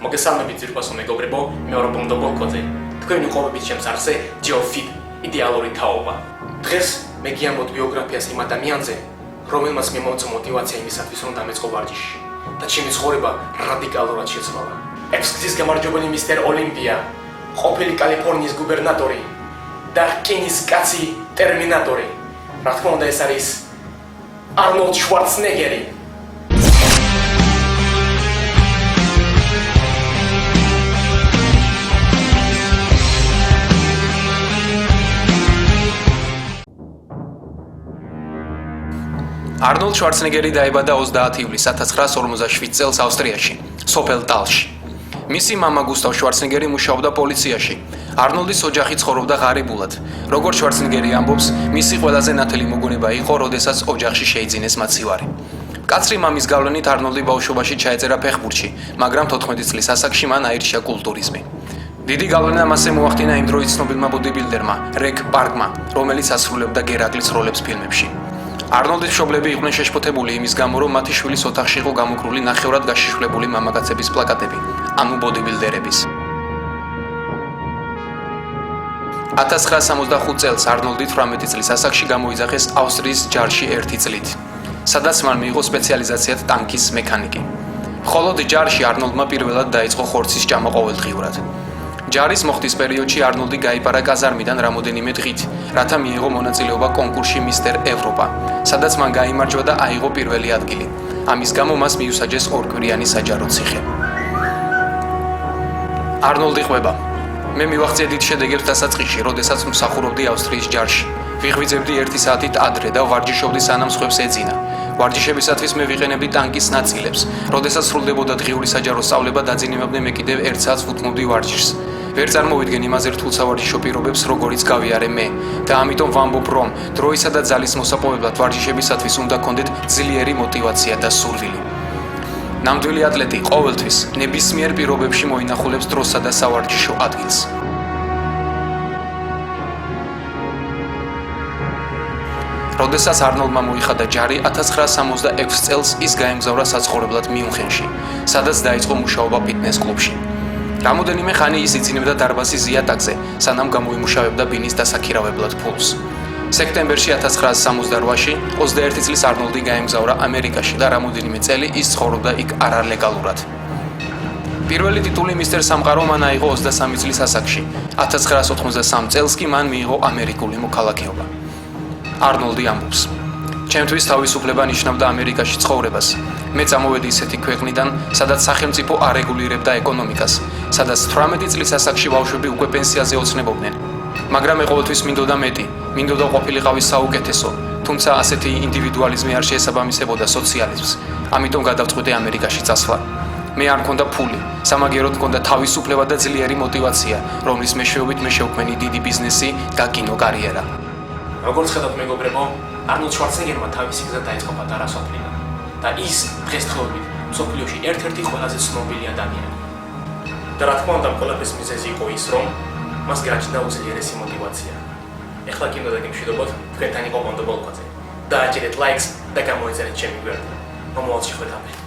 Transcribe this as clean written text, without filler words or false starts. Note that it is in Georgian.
მოგესალმებით ძირფასო მეგობრებო, მეორე ბონდო ბოლკოზე. თქვენი ყოფებით ჩემს არხზე ჯეოფიტ იდეალური თაობა. დღეს მე გიამბობ ბიოგრაფიას იმ ადამიანზე, რომელმაც მიმოუწო мотивация იმისათვის, რომ დამეწყო ვარჯიში და ჩემი ცხოვრება რადიკალურად შეცვალა. ექსკიზის გამარჯვებული მისტერ ოლიმპია, ყოფილი კალიფორნიის გუბერნატორი და რკინის კაცი ტერმინატორი. რა თქმა უნდა, ეს არის არნოლდ შვარცენეგერი. არნოლდ შვარცენეგერი დაიბადა 30 ივლისს 1947 წელს ავსტრიაში, სოფელ ტალში. მისი მამა გუსტავ შვარცენეგერი მუშაობდა პოლიციაში. არნოლდის ოჯახი ცხოვრობდა ღარიბულად. როგორც შვარცენეგერი ამბობს, მისი ყველაზე ნათელი მოგონება იყო, როდესაც ოჯახში შეიძინეს მაცივარი. კაცრი მამის გავლენით არნოლდი ბავშვობაში ჩაეწერა ფეხბურთში, მაგრამ 14 წლის ასაკში მან აირჩია კულტურიზმი. დიდი გავლენა მასზე მოახდინა იმ დროის ცნობილმა ბოდიბილდერმა, რეკ პარკმა, რომელიც ასრულებდა გერაკლის როლებს ფილმებში. არნოლდის მშობლები იყვნენ შეშფოთებული იმის გამო, რომ მათი შვილის ოთახში იყო გამოკრული ნახევრად გაშიშვლებული მამაკაცების პლაკატები, ანუ ბოდიბილდერების. 1965 წელს არნოლდი 18 წლის ასაკში გამოიძახეს ავსტრიის ჯარში 1 წლით, სადაც მან მიიღო სპეციალიზაციად ტანკის მექანიკი. მხოლოდ ჯარში არნოლდმა პირველად დაიწყო ხორცის ჭამა ყოველდღიურად. ჯარის მოხდის პერიოდში არნოლდი გაიპარა კაზარმიდან რამოდენიმე დღით, რათა მიიღო მონაწილეობა კონკურსში მისტერ ევროპა, სადაც მან გაიმარჯვა და აიღო პირველი ადგილი. ამის გამო მას მიუსაჯეს ორკვირიანი საჯარო ციხე. არნოლდი ყვება: მე მივახციე დიდ შედეგებს დასაწყისში, როდესაც მსახურობდი ავსტრიის ჯარში. ვიღვიძებდი 1 საათით ადრე და ვარჯიშობდი სანამ სხვებს ეძინა. ვარჯიშებისათვის მე ვიყენებდი ტანკის ნაწილებს. როდესაც სრულდებოდა დღიური საჯარო სწავლება, დაძინებდნენ მე კიდევ 1 საათს ვუთმობდი ვარჯიშს. ვერ წარმოვიდგენ იმაზე რთულ სავარჯიშო პირობებს, როგორიც გავიარე მე და ამიტომ ვამბობ, რომ დროისა და ძალის მოსაპოვებლად ვარჯიშებისათვის უნდა გქონდეთ ძლიერი мотивация და სურვილი. ნამდვილი ატლეტი ყოველთვის ნებისმიერ პირობებში მოინახულებს დროსა და სავარჯიშო ადგილს. როდესაც არნოლდმა მოიხადა ჯარი, 1966 წელს ის გაემგზავრა საცხოვრებლად მიუნხენში, სადაც დაიწყო მუშაობა ფიტნეს კლუბში. რამოდენიმე ხანი ის იწინებდა დარბაზის იატაკზე, სანამ გამოიმუშავებდა ბინის დასაქირავებლად ფულს. სექტემბერში 1968-ში 21 წლის არნოლდი გაემგზავრა ამერიკაში და რამოდენიმე წელი ის ცხოვრობდა იქ არალეგალურად. პირველი ტიტული მისტერ სამყარო მან აიღო 23 წლის ასაკში. 1983 წელს კი მან მიიღო ამერიკული მოქალაქეობა. არნოლდი ამბობს: ჩემთვის თავისუფლება ნიშნავდა ამერიკაში ცხოვრებას. მე წამოვედი ისეთი ქვეყნიდან, სადაც სახელმწიფო არეგულირებდა ეკონომიკას, სადაც 18 წლის ასაკში ბავშვები უკვე პენსიაზე ოცნებობდნენ. მაგრამ მე ყოველთვის მინდოდა მეტი, მინდოდა ყოფილიყავი საუკეთესო, თუმცა ასეთი ინდივიდუალიზმი არ შეესაბამისებოდა სოციალიზმს. ამიტომ გადავწყვიტე ამერიკაში წასვლა. მე არ მქონდა ფული, სამაგიეროდ მქონდა თავისუფლება და ძლიერი мотивация, რომლის მეშვეობით მე შევქმენი დიდი ბიზნესი და კინო კარიერა. როგორც ხედავთ მეგობრებო, არნოლდ შვარცენეგერმა თავისი გზა დაიწყო პატარა სოფლიდან და ის დღესდღეობით მსოფლიოში ერთ-ერთი ყველაზე ცნობილი ადამიანი. და რა თქმა უნდა, ყველაფრის მიზეზი იყო ის, რომ მას გააჩნდა უძლიერესი мотивация. ეხლა კი უნდა დაგემშვიდობოთ, თქვენთან იყო ბონდო ბოლკოზე. დააჭერეთ ლაიქს და გამოიწერეთ ჩემი გვერდი. მომავალში ხვდებით.